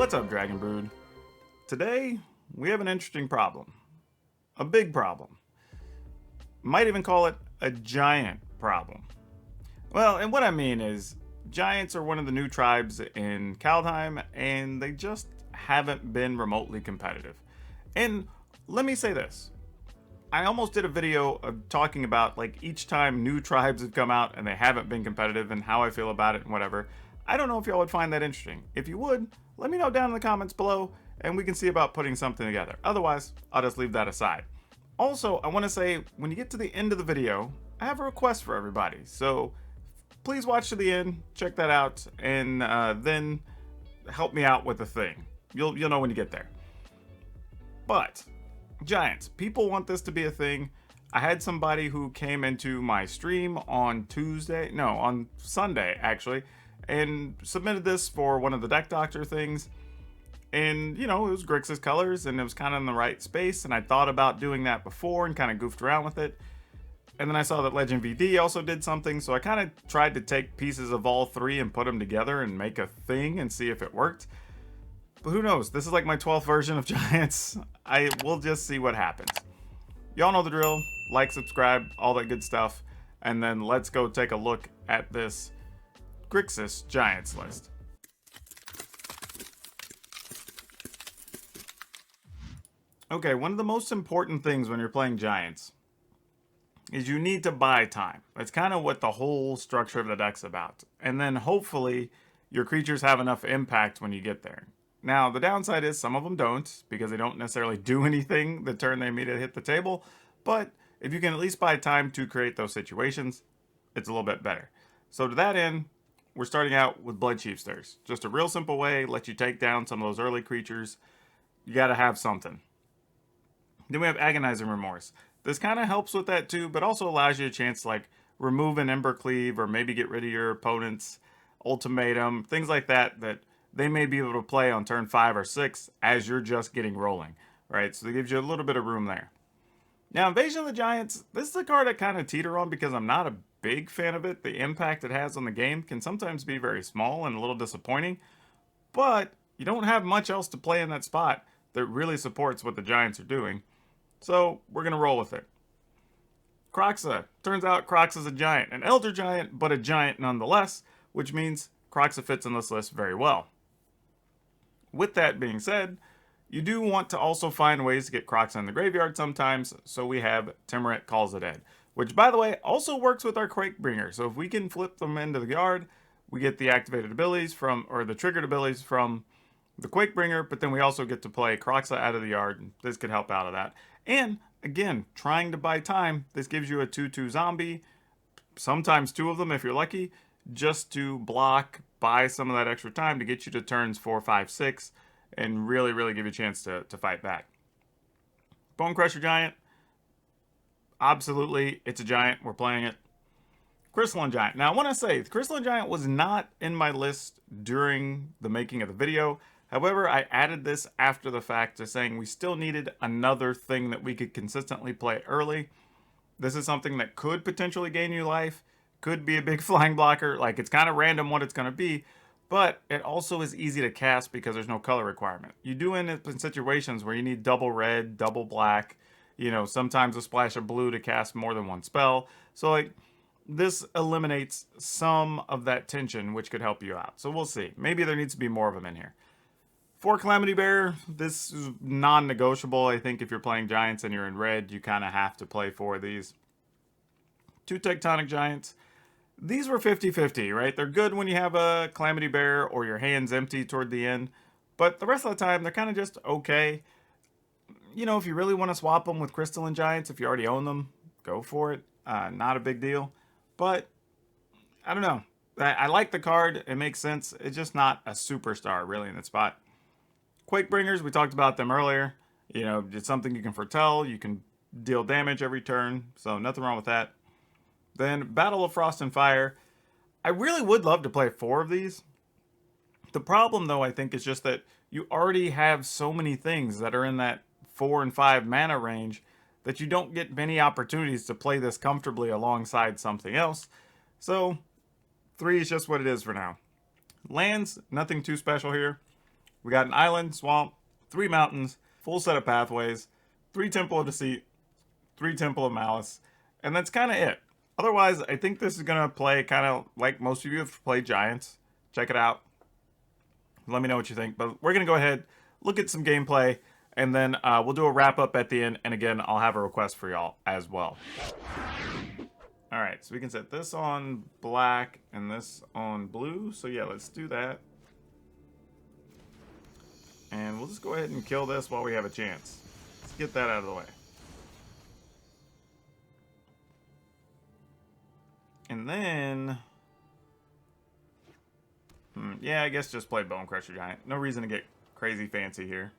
What's up, Dragon Brood? Today, we have an interesting problem. A big problem. Might even call it a giant problem. Well, and what I mean is, giants are one of the new tribes in Kaldheim, and they just haven't been remotely competitive. And let me say this. I almost did a video of talking about like each time new tribes have come out and they haven't been competitive and how I feel about it and whatever. I don't know if y'all would find that interesting. If you would, let me know down in the comments below and we can see about putting something together. Otherwise, I'll just leave that aside. Also, I want to say, when you get to the end of the video, I have a request for everybody. So please watch to the end, check that out, and then help me out with the thing. You'll know when you get there. But giants, people want this to be a thing. I had somebody who came into my stream on Sunday actually, and submitted this for one of the deck doctor things. And you know, it was GRIXIS colors and it was kind of in the right space, and I thought about doing that before and kind of goofed around with it. And then I saw that Legend VD also did something, so I kind of tried to take pieces of all three and put them together and make a thing and see if it worked. But who knows? This is like my 12th version of Giants. We'll just see what happens. Y'all know the drill. Like, subscribe, all that good stuff. And then let's go take a look at this GRIXIS Giants list. Okay, one of the most important things when you're playing Giants is you need to buy time. That's kind of what the whole structure of the deck's about. And then hopefully your creatures have enough impact when you get there. Now, the downside is some of them don't, because they don't necessarily do anything the turn they immediately hit the table. But if you can at least buy time to create those situations, it's a little bit better. So to that end, we're starting out with Blood Chiefsters. Just a real simple way, let you take down some of those early creatures. You gotta have something. Then we have Agonizing Remorse. This kind of helps with that too, but also allows you a chance to like remove an Embercleave or maybe get rid of your opponent's Ultimatum, things like that they may be able to play on turn 5 or 6 as you're just getting rolling, right? So it gives you a little bit of room there. Now, Invasion of the Giants, this is a card I kind of teeter on because I'm not a big fan of it. The impact it has on the game can sometimes be very small and a little disappointing, but you don't have much else to play in that spot that really supports what the Giants are doing. So we're going to roll with it. Kroxa. Turns out Kroxa's a giant. An Elder Giant, but a giant nonetheless, which means Kroxa fits in this list very well. With that being said, you do want to also find ways to get Kroxa in the graveyard sometimes, so we have Timurit Calls the Dead, which, by the way, also works with our Quakebringer. So if we can flip them into the yard, we get the activated abilities from, or the triggered abilities from the Quakebringer, but then we also get to play Kroxa out of the yard, and this could help out of that. And, again, trying to buy time, this gives you a 2/2 zombie, sometimes 2 of them if you're lucky, just to block, buy some of that extra time to get you to turns 4, 5, 6, and really give you a chance to fight back. Bone Crusher Giant, absolutely, it's a giant, we're playing it. Crystalline Giant. Now, I want to say, the Crystalline Giant was not in my list during the making of the video. However, I added this after the fact to saying we still needed another thing that we could consistently play early. This is something that could potentially gain you life, could be a big flying blocker, like it's kind of random what it's going to be, but it also is easy to cast because there's no color requirement. You do end up in situations where you need double red, double black, you know, sometimes a splash of blue to cast more than one spell. So like, this eliminates some of that tension, which could help you out. So we'll see. Maybe there needs to be more of them in here. For Calamity Bear, this is non-negotiable. I think if you're playing Giants and you're in red, you kind of have to play 4 of these. 2 Tectonic Giants. These were 50-50, right? They're good when you have a Calamity Bear or your hand's empty toward the end, but the rest of the time, they're kind of just okay. You know, if you really want to swap them with Crystalline Giants, if you already own them, go for it. Not a big deal. But, I don't know. I like the card. It makes sense. It's just not a superstar, really, in that spot. Quakebringers, we talked about them earlier. You know, it's something you can foretell. You can deal damage every turn, so nothing wrong with that. Then Battle of Frost and Fire. I really would love to play 4 of these. The problem, though, I think, is just that you already have so many things that are in that 4 and 5 mana range that you don't get many opportunities to play this comfortably alongside something else. So 3 is just what it is for now. Lands, nothing too special here. We got an island, swamp, 3 mountains, full set of pathways, 3 Temple of Deceit, 3 Temple of Malice, and that's kind of it. Otherwise, I think this is going to play kind of like most of you have played Giants. Check it out. Let me know what you think. But we're going to go ahead, look at some gameplay, and then we'll do a wrap-up at the end. And again, I'll have a request for y'all as well. Alright, so we can set this on black and this on blue. So yeah, let's do that. And we'll just go ahead and kill this while we have a chance. Let's get that out of the way. And then... yeah, I guess just play Bone Crusher Giant. No reason to get crazy fancy here.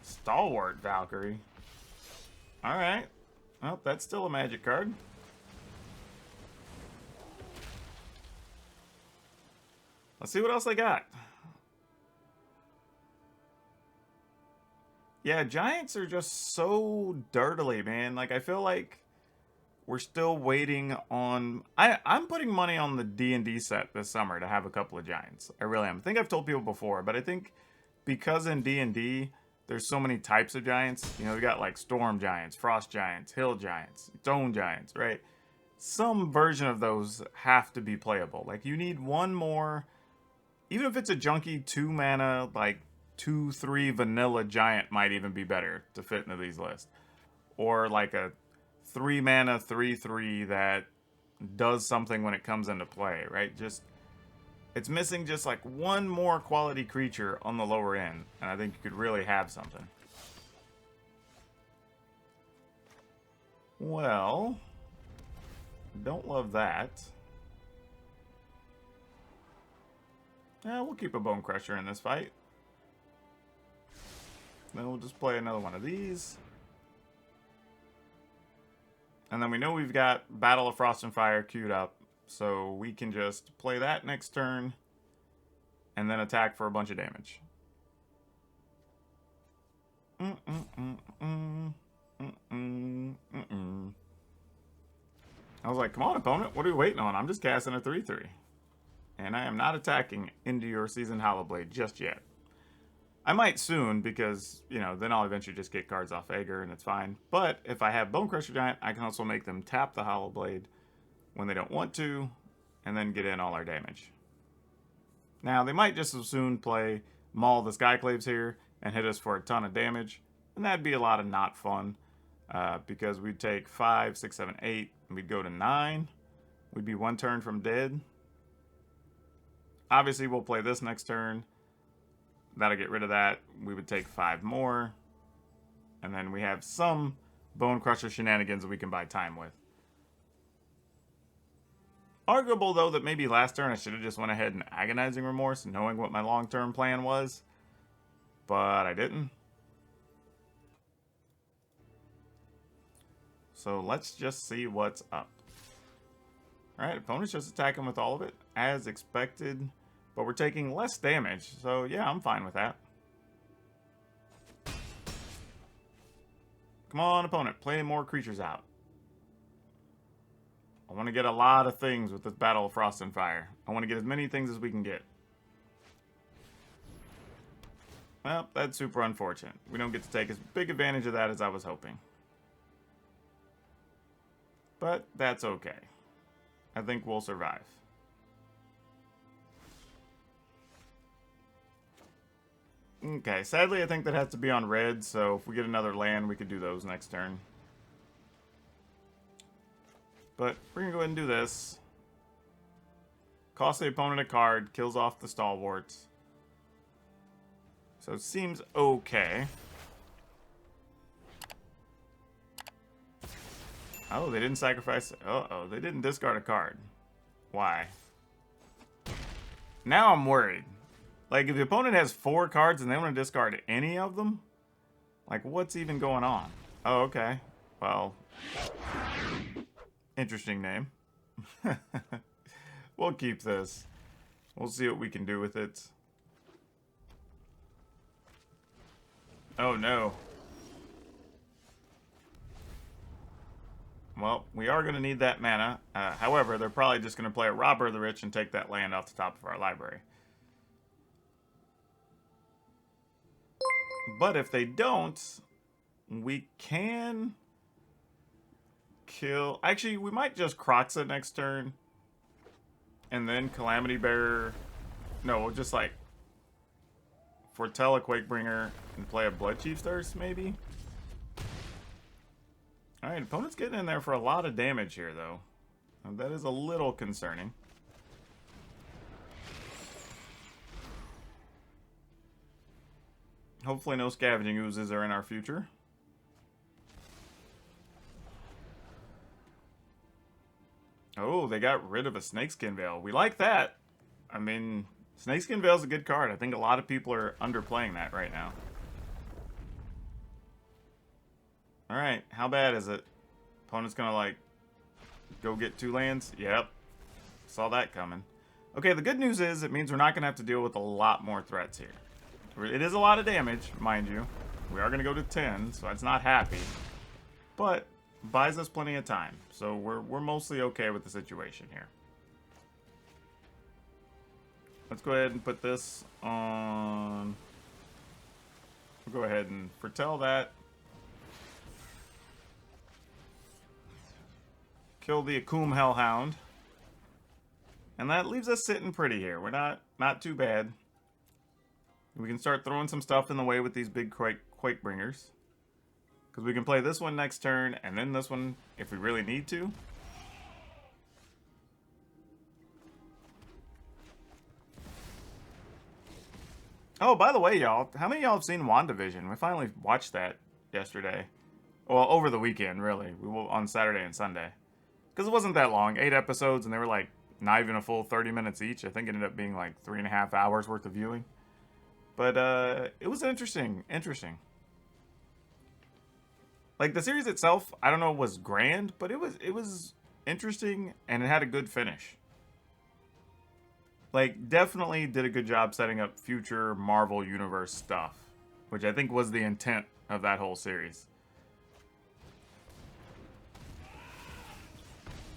Stalwart Valkyrie. Alright. Well, that's still a magic card. Let's see what else they got. Yeah, Giants are just so dirtily, man. Like, I feel like we're still waiting on... I'm putting money on the D&D set this summer to have a couple of Giants. I really am. I think I've told people before, but I think because in D&D, there's so many types of Giants. You know, we got like Storm Giants, Frost Giants, Hill Giants, Stone Giants, right? Some version of those have to be playable. Like, you need one more... Even if it's a junky 2 mana, like 2/3 vanilla Giant might even be better to fit into these lists. Or like a 3 mana 3/3 that does something when it comes into play, right? Just it's missing just like one more quality creature on the lower end, and I think you could really have something. Well, don't love that. Yeah, we'll keep a Bone Crusher in this fight. Then we'll just play another one of these. And then we know we've got Battle of Frost and Fire queued up, so we can just play that next turn and then attack for a bunch of damage. I was like, come on, opponent, what are you waiting on? I'm just casting a 3/3. And I am not attacking into your Seasoned Hollowblade just yet. I might soon because, you know, then I'll eventually just get cards off Aegir and it's fine. But if I have Bone Crusher Giant, I can also make them tap the Hollowblade when they don't want to, and then get in all our damage. Now, they might just as soon play Maul the Skyclaves here and hit us for a ton of damage, and that'd be a lot of not fun, because we'd take 5, 6, 7, 8, and we'd go to 9. We'd be 1 turn from dead. Obviously, we'll play this next turn. That'll get rid of that. We would take 5 more. And then we have some Bone Crusher shenanigans that we can buy time with. Arguable, though, that maybe last turn I should have just went ahead and Agonizing Remorse, knowing what my long-term plan was. But I didn't. So let's just see what's up. Alright, opponent's just attacking with all of it, as expected. But we're taking less damage, so yeah, I'm fine with that. Come on, opponent, play more creatures out. I want to get a lot of things with this Battle of Frost and Fire. I want to get as many things as we can get. Well, that's super unfortunate. We don't get to take as big advantage of that as I was hoping. But that's okay. I think we'll survive. Okay, sadly I think that has to be on red, so if we get another land, we could do those next turn. But we're going to go ahead and do this. Cost the opponent a card, kills off the Stalwarts. So it seems okay. Oh, they didn't sacrifice... Uh-oh, they didn't discard a card. Why? Now I'm worried. Like, if the opponent has 4 cards and they want to discard any of them, like, what's even going on? Oh, okay. Well, interesting name. We'll keep this. We'll see what we can do with it. Oh, no. Well, we are going to need that mana. However, they're probably just going to play a Robber of the Rich and take that land off the top of our library. But if they don't, we can kill... Actually, we might just Kroxa next turn. And then Calamity Bearer... No, we'll just like... foretell a Quakebringer and play a Bloodchief's Thirst, maybe? Alright, opponent's getting in there for a lot of damage here, though. And that is a little concerning. Hopefully no Scavenging Oozes are in our future. Oh, they got rid of a Snakeskin Veil. We like that. I mean, Snakeskin Veil is a good card. I think a lot of people are underplaying that right now. Alright, how bad is it? Opponent's gonna, like, go get 2 lands? Yep. Saw that coming. Okay, the good news is it means we're not gonna have to deal with a lot more threats here. It is a lot of damage, mind you. We are gonna go to 10, so it's not happy. But buys us plenty of time. So we're mostly okay with the situation here. Let's go ahead and put this on... We'll go ahead and foretell that. Kill the Akum Hellhound. And that leaves us sitting pretty here. We're not too bad. We can start throwing some stuff in the way with these big Quakebringers. Because we can play this one next turn, and then this one if we really need to. Oh, by the way, y'all, how many of y'all have seen WandaVision? We finally watched that yesterday. Well, over the weekend, really. We will on Saturday and Sunday. Because it wasn't that long. 8 episodes, and they were like not even a full 30 minutes each. I think it ended up being like 3.5 hours worth of viewing. But it was interesting. Like, the series itself, I don't know, was grand, but it was interesting, and it had a good finish. Like, definitely did a good job setting up future Marvel Universe stuff, which I think was the intent of that whole series.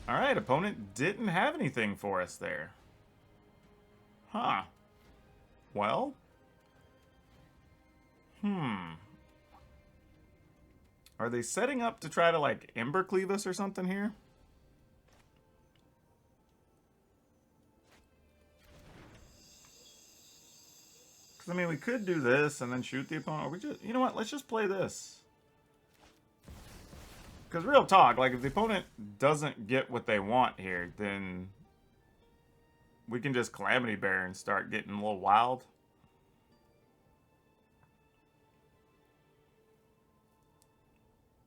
Alright, opponent didn't have anything for us there. Huh. Well... Are they setting up to try to, like, Embercleave us or something here? Because, I mean, we could do this and then shoot the opponent. Or we just, you know what? Let's just play this. Because real talk, like, if the opponent doesn't get what they want here, then we can just Calamity Bear and start getting a little wild.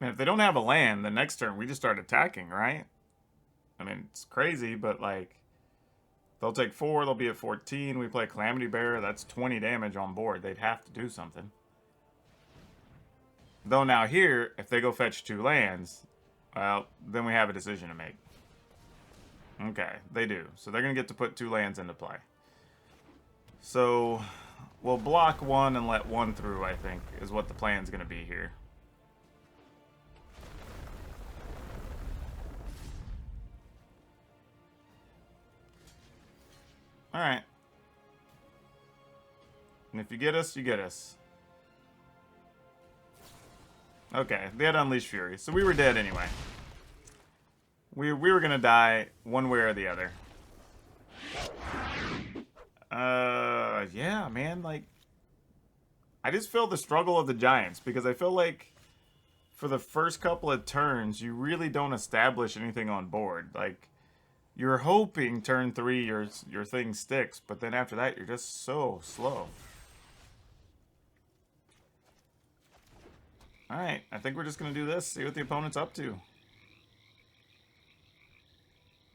And if they don't have a land, the next turn we just start attacking, right? I mean, it's crazy, but like, they'll take 4, they'll be at 14. We play Calamity Bear, that's 20 damage on board. They'd have to do something. Though now here, if they go fetch 2 lands, well, then we have a decision to make. Okay, they do. So they're going to get to put 2 lands into play. So we'll block 1 and let 1 through, I think, is what the plan's going to be here. Alright. And if you get us, you get us. Okay, they had Unleashed Fury, so we were dead anyway. We were gonna die one way or the other. Yeah, man, like... I just feel the struggle of the Giants, because I feel like for the first couple of turns, you really don't establish anything on board. Like... You're hoping turn 3 your thing sticks, but then after that you're just so slow. Alright, I think we're just going to do this, see what the opponent's up to.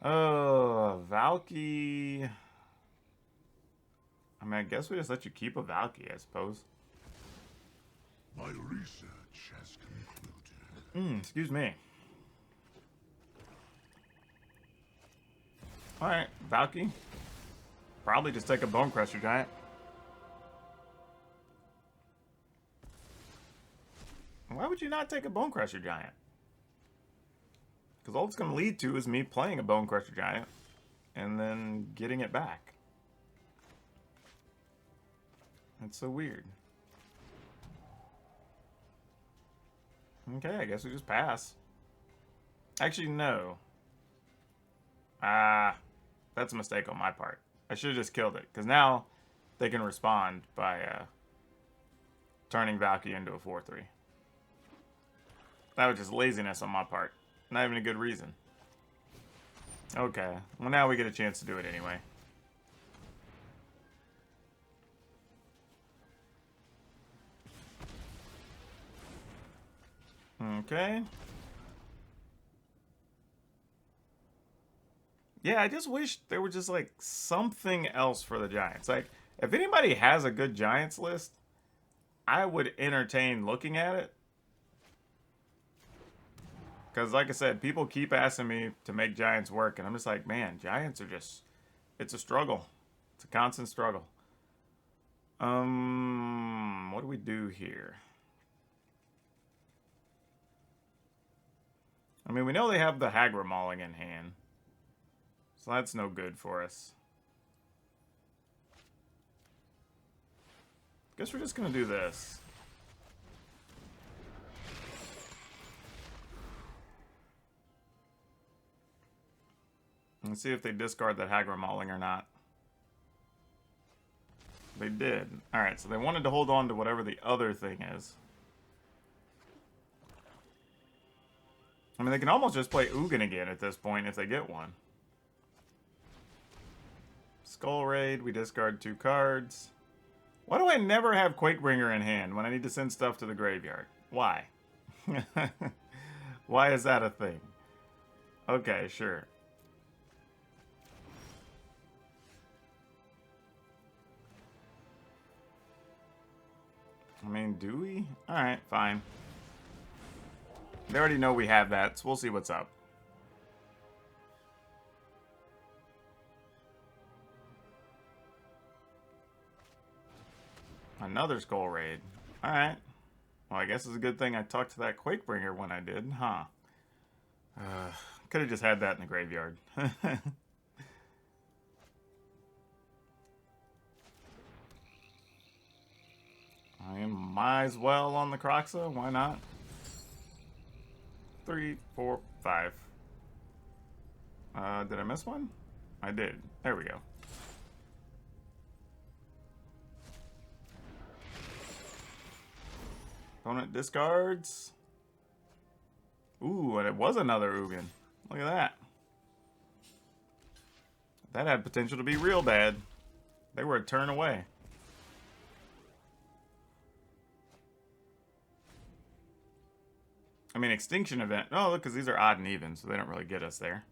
Oh, Valky. I mean, I guess we just let you keep a Valky, I suppose. My research has concluded. Excuse me. Alright, Valky. Probably just take a Bonecrusher Giant. Why would you not take a Bonecrusher Giant? Because all it's going to lead to is me playing a Bonecrusher Giant and then getting it back. That's so weird. Okay, I guess we just pass. Actually, no. Ah, that's a mistake on my part. I should have just killed it, because now they can respond by turning Valkyrie into a 4-3. That was just laziness on my part. Not even a good reason. Okay, well now we get a chance to do it anyway. Okay. Yeah, I just wish there was just like something else for the Giants. Like, if anybody has a good Giants list, I would entertain looking at it. Because, like I said, people keep asking me to make Giants work, and I'm just like, man, Giants are just, it's a struggle. It's a constant struggle. What do we do here? I mean, we know they have the Hagra Mauling in hand. So that's no good for us. Guess we're just going to do this. Let's see if they discard that Hagra Mauling or not. They did. Alright, so they wanted to hold on to whatever the other thing is. I mean, they can almost just play Ugin again at this point if they get one. Skull Raid, we discard 2 cards. Why do I never have Quakebringer in hand when I need to send stuff to the graveyard? Why? Why is that a thing? Okay, sure. I mean, do we? Alright, fine. They already know we have that, so we'll see what's up. Another Skull Raid. Alright. Well, I guess it's a good thing I talked to that Quakebringer when I did, huh? Could have just had that in the graveyard. I might as well on the Croxa. Why not? 3, 4, 5. Did I miss one? I did. There we go. Opponent discards. Ooh, and it was another Ugin. Look at that. That had potential to be real bad. They were a turn away. I mean, Extinction Event. Oh, look, because these are odd and even, so they don't really get us there.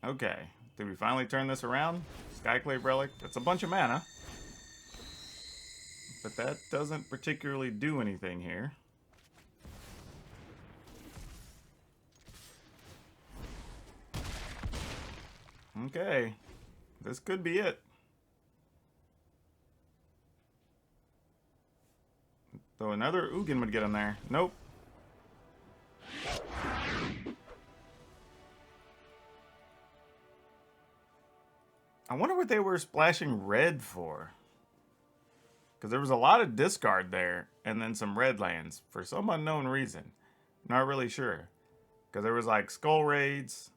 Okay. Did we finally turn this around? Skyclave Relic. That's a bunch of mana. But that doesn't particularly do anything here. Okay. This could be it. So another Ugin would get him there. Nope. I wonder what they were splashing red for. Because there was a lot of discard there, and then some red lands for some unknown reason. Not really sure. Because there was like Skull Raids,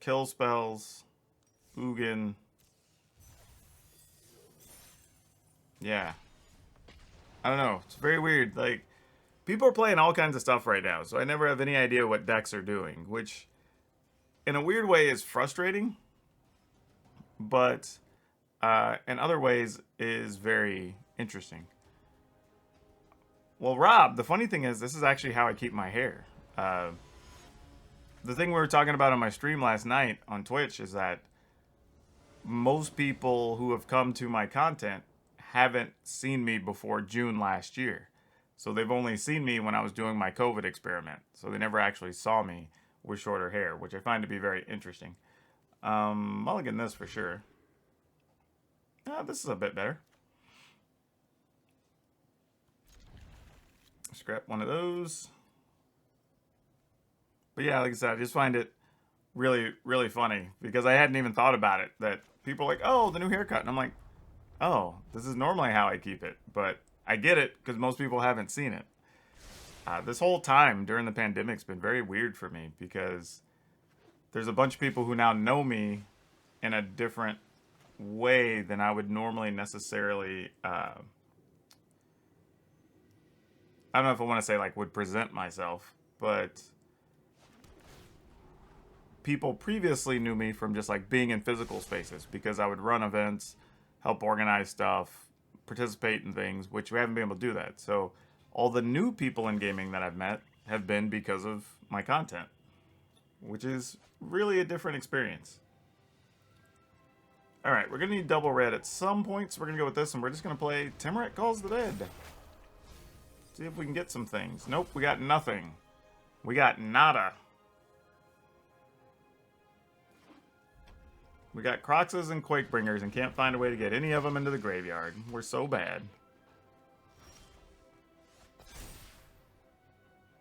Kill Spells, Ugin. Yeah. I don't know. It's very weird. Like, people are playing all kinds of stuff right now, so I never have any idea what decks are doing, which, in a weird way, is frustrating. But in other ways is very interesting. Well, Rob, the funny thing is, this is actually how I keep my hair. The thing we were talking about on my stream last night on Twitch is that most people who have come to my content haven't seen me before June last year. So they've only seen me when I was doing my COVID experiment. So they never actually saw me with shorter hair, which I find to be very interesting. Mulligan this for sure. This is a bit better. Scrap one of those. But yeah, like I said, I just find it really, really funny because I hadn't even thought about it. That people are like, oh, the new haircut. And I'm like, oh, this is normally how I keep it. But I get it, because most people haven't seen it. This whole time during the pandemic's been very weird for me, because there's a bunch of people who now know me in a different way than I would normally necessarily... I don't know if I want to say, like, would present myself, but people previously knew me from just, like, being in physical spaces, because I would run events, help organize stuff, participate in things, which we haven't been able to do that. So all the new people in gaming that I've met have been because of my content, which is really a different experience. All right, we're going to need double red at some point, so we're going to go with this, and we're just going to play Timuret Calls the Dead. See if we can get some things. Nope, we got nothing. We got nada. We got Croxes and Quakebringers and can't find a way to get any of them into the graveyard. We're so bad.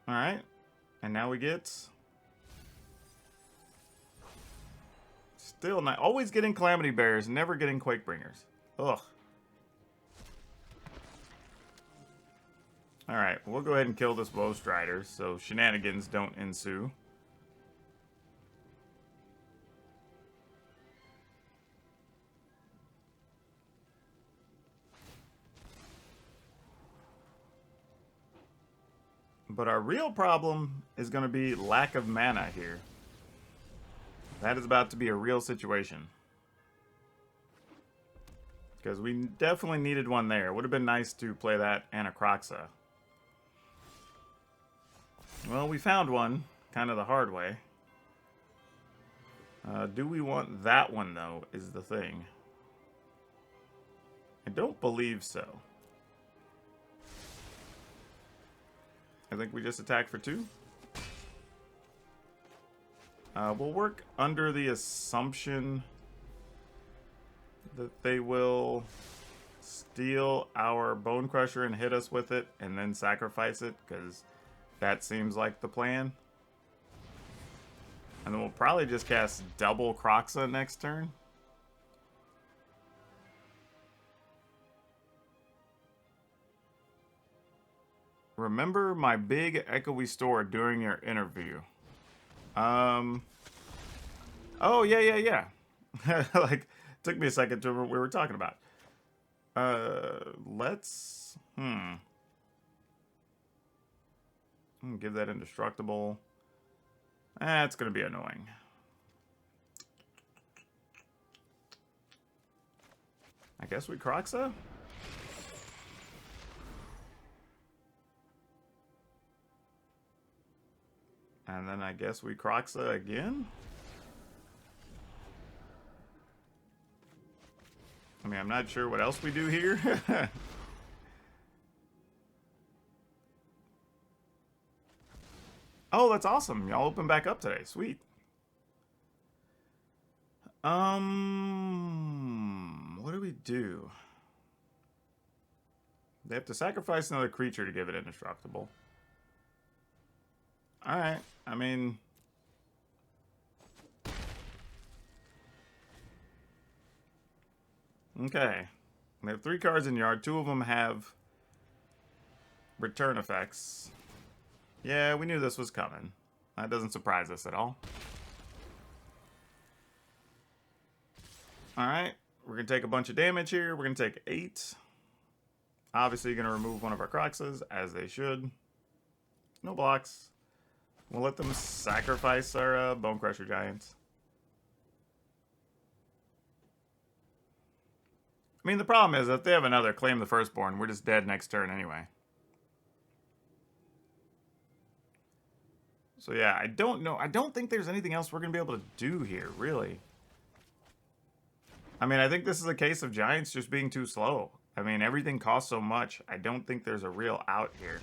Alright. And now we get... Still not... Always getting Calamity Bears, never getting Quakebringers. Ugh. Alright, we'll go ahead and kill this Woe Strider so shenanigans don't ensue. But our real problem is going to be lack of mana here. That is about to be a real situation. Because we definitely needed one there. It would have been nice to play that and a Croxa. Well, we found one, kind of the hard way. Do we want that one, though, is the thing. I don't believe so. I think we just attack for 2. We'll work under the assumption that they will steal our Bone Crusher and hit us with it and then sacrifice it, because that seems like the plan. And then we'll probably just cast double Croxa next turn. Remember my big echoey store during your interview. Oh, yeah. Like, took me a second to remember what we were talking about. Let's... give that indestructible. It's going to be annoying. I guess we Croxa? And then I guess we Croxa again? I mean, I'm not sure what else we do here. Oh, that's awesome. Y'all open back up today. Sweet. What do we do? They have to sacrifice another creature to give it indestructible. Alright, I mean... Okay. They have 3 cards in yard. 2 of them have return effects. Yeah, we knew this was coming. That doesn't surprise us at all. Alright, we're going to take a bunch of damage here. We're going to take 8. Obviously going to remove one of our Croxes, as they should. No blocks. We'll let them sacrifice our Bone Crusher Giants. I mean, the problem is, if they have another Claim the Firstborn, we're just dead next turn anyway. So yeah, I don't know. I don't think there's anything else we're going to be able to do here, really. I mean, I think this is a case of Giants just being too slow. I mean, everything costs so much. I don't think there's a real out here.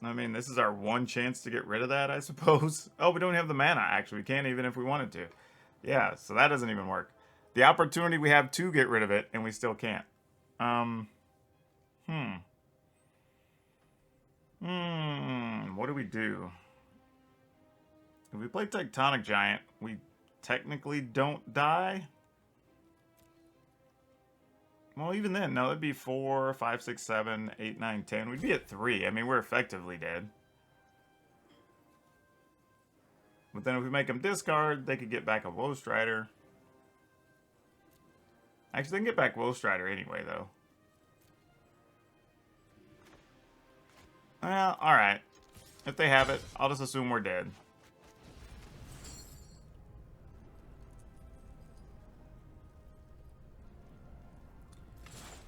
I mean, this is our one chance to get rid of that, I suppose. Oh, we don't have the mana, actually. We can't even if we wanted to. Yeah, so that doesn't even work. The opportunity we have to get rid of it, and we still can't. What do we do? If we play Tectonic Giant, we technically don't die. Well, even then, no, it'd be 4, 5, 6, 7, 8, 9, 10. We'd be at 3. I mean, we're effectively dead. But then if we make them discard, they could get back a Woe Strider. Actually, they can get back Woe Strider anyway, though. Well, alright. If they have it, I'll just assume we're dead.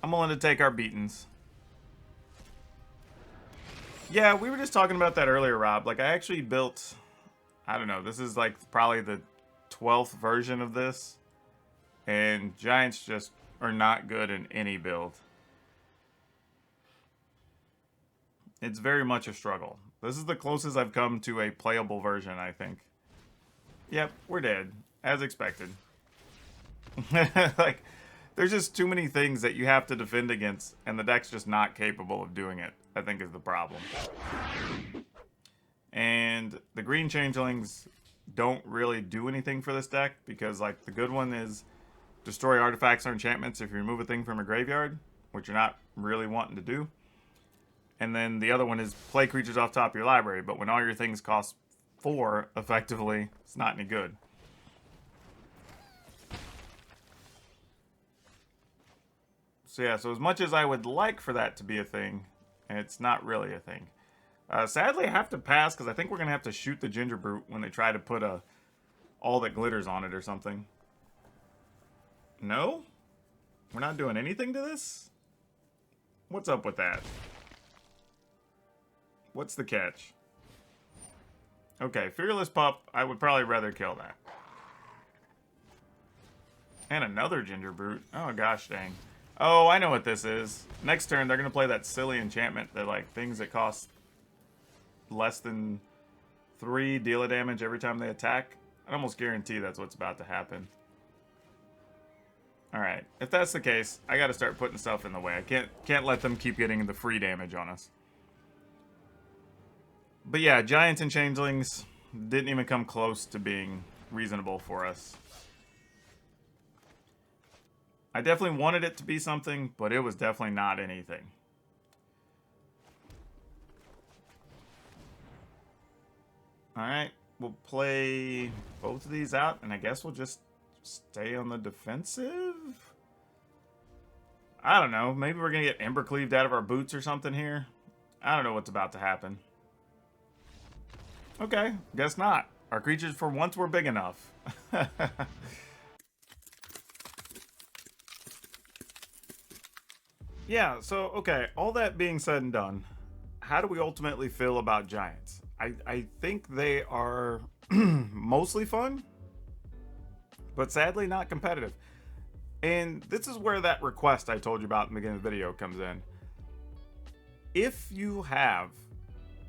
I'm willing to take our beatings. Yeah, we were just talking about that earlier, Rob. Like, I actually built... I don't know, this is like probably the 12th version of this. And Giants just are not good in any build. It's very much a struggle. This is the closest I've come to a playable version, I think. Yep, we're dead. As expected. Like, there's just too many things that you have to defend against, and the deck's just not capable of doing it, I think is the problem. And the green changelings don't really do anything for this deck, because, like, the good one is destroy artifacts or enchantments if you remove a thing from a graveyard, which you're not really wanting to do. And then the other one is play creatures off top of your library, but when all your things cost 4, effectively, it's not any good. So yeah, so as much as I would like for that to be a thing, it's not really a thing. Sadly, I have to pass because I think we're going to have to shoot the Ginger Brute when they try to put all that glitters on it or something. No? We're not doing anything to this? What's up with that? What's the catch? Okay, Fearless Pup, I would probably rather kill that. And another Ginger Brute. Oh, gosh dang. Oh, I know what this is. Next turn, they're going to play that silly enchantment that, like, things that cost less than 3 deal of damage every time they attack. I almost guarantee that's what's about to happen. Alright, if that's the case, I gotta start putting stuff in the way. I can't let them keep getting the free damage on us. But yeah, Giants and Changelings didn't even come close to being reasonable for us. I definitely wanted it to be something, but it was definitely not anything. Alright, we'll play both of these out, and I guess we'll just stay on the defensive? I don't know. Maybe we're going to get Ember Cleaved out of our boots or something here. I don't know what's about to happen. Okay, guess not. Our creatures for once were big enough. Yeah, so, okay, all that being said and done, how do we ultimately feel about Giants? I think they are mostly fun, but sadly not competitive. And this is where that request I told you about in the beginning of the video comes in. If you have,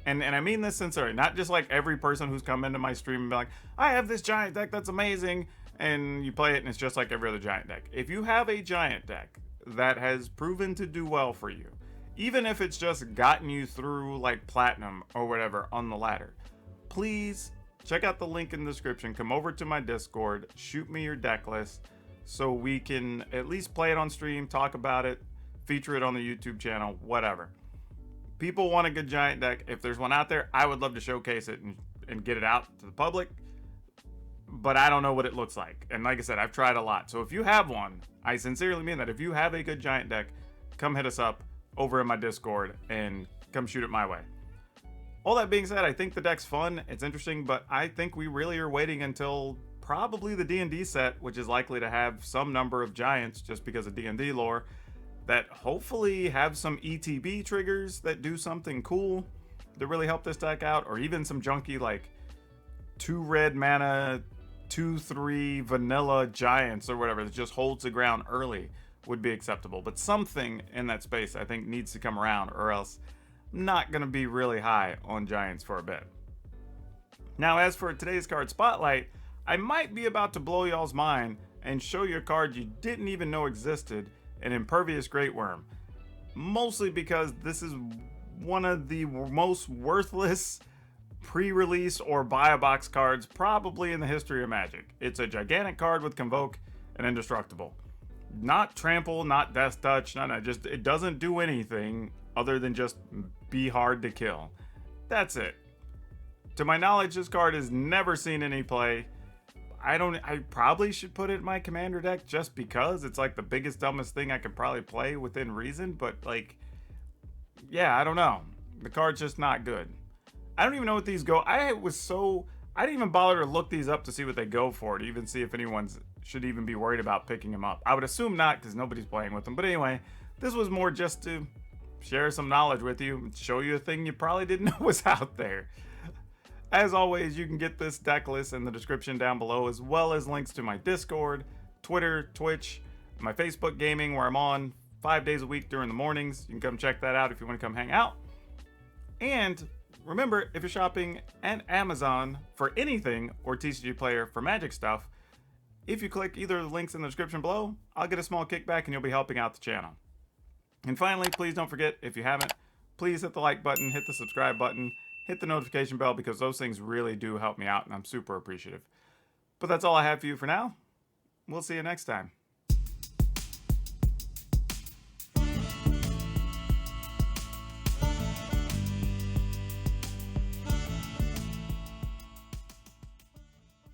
and I mean this sincerely, not just like every person who's come into my stream and be like, I have this Giant deck that's amazing, and you play it and it's just like every other Giant deck. If you have a Giant deck that has proven to do well for you, even if it's just gotten you through like platinum or whatever on the ladder, please check out the link in the description, come over to my Discord, shoot me your deck list so we can at least play it on stream, talk about it, feature it on the YouTube channel, whatever. People want a good Giant deck. If there's one out there, I would love to showcase it and get it out to the public, but I don't know what it looks like. And like I said, I've tried a lot. So if you have one, I sincerely mean that. If you have a good Giant deck, come hit us up over in my Discord and come shoot it my way. All that being said, I think the deck's fun, it's interesting, but I think we really are waiting until probably the D&D set, which is likely to have some number of Giants just because of D&D lore, that hopefully have some ETB triggers that do something cool that really help this deck out, or even some junky like 2 red mana, 2/3 vanilla Giants or whatever that just holds the ground early would be acceptable. But something in that space I think needs to come around, or else I'm not going to be really high on Giants for a bit. Now, as for today's card spotlight, I might be about to blow y'all's mind and show you a card you didn't even know existed, an Impervious Great Worm. Mostly because this is one of the most worthless pre-release or buy a box cards probably in the history of Magic. It's a gigantic card with Convoke and Indestructible. Not Trample, not Death Touch, just it doesn't do anything other than just be hard to kill. That's it. To my knowledge, this card has never seen any play. I probably should put it in my commander deck just because it's like the biggest, dumbest thing I could probably play within reason, but like, yeah, I don't know. The card's just not good. I don't even know what these go. I didn't even bother to look these up to see what they go for, to even see if anyone's should even be worried about picking them up. I would assume not, because nobody's playing with them. But anyway, this was more just to share some knowledge with you, show you a thing you probably didn't know was out there. As always, you can get this deck list in the description down below, as well as links to my Discord, Twitter, Twitch, my Facebook gaming, where I'm on 5 days a week during the mornings. You can come check that out if you want to come hang out. And remember, if you're shopping at Amazon for anything or TCGPlayer for Magic stuff, if you click either of the links in the description below, I'll get a small kickback and you'll be helping out the channel. And finally, please don't forget, if you haven't, please hit the like button, hit the subscribe button, hit the notification bell, because those things really do help me out and I'm super appreciative. But that's all I have for you for now. We'll see you next time.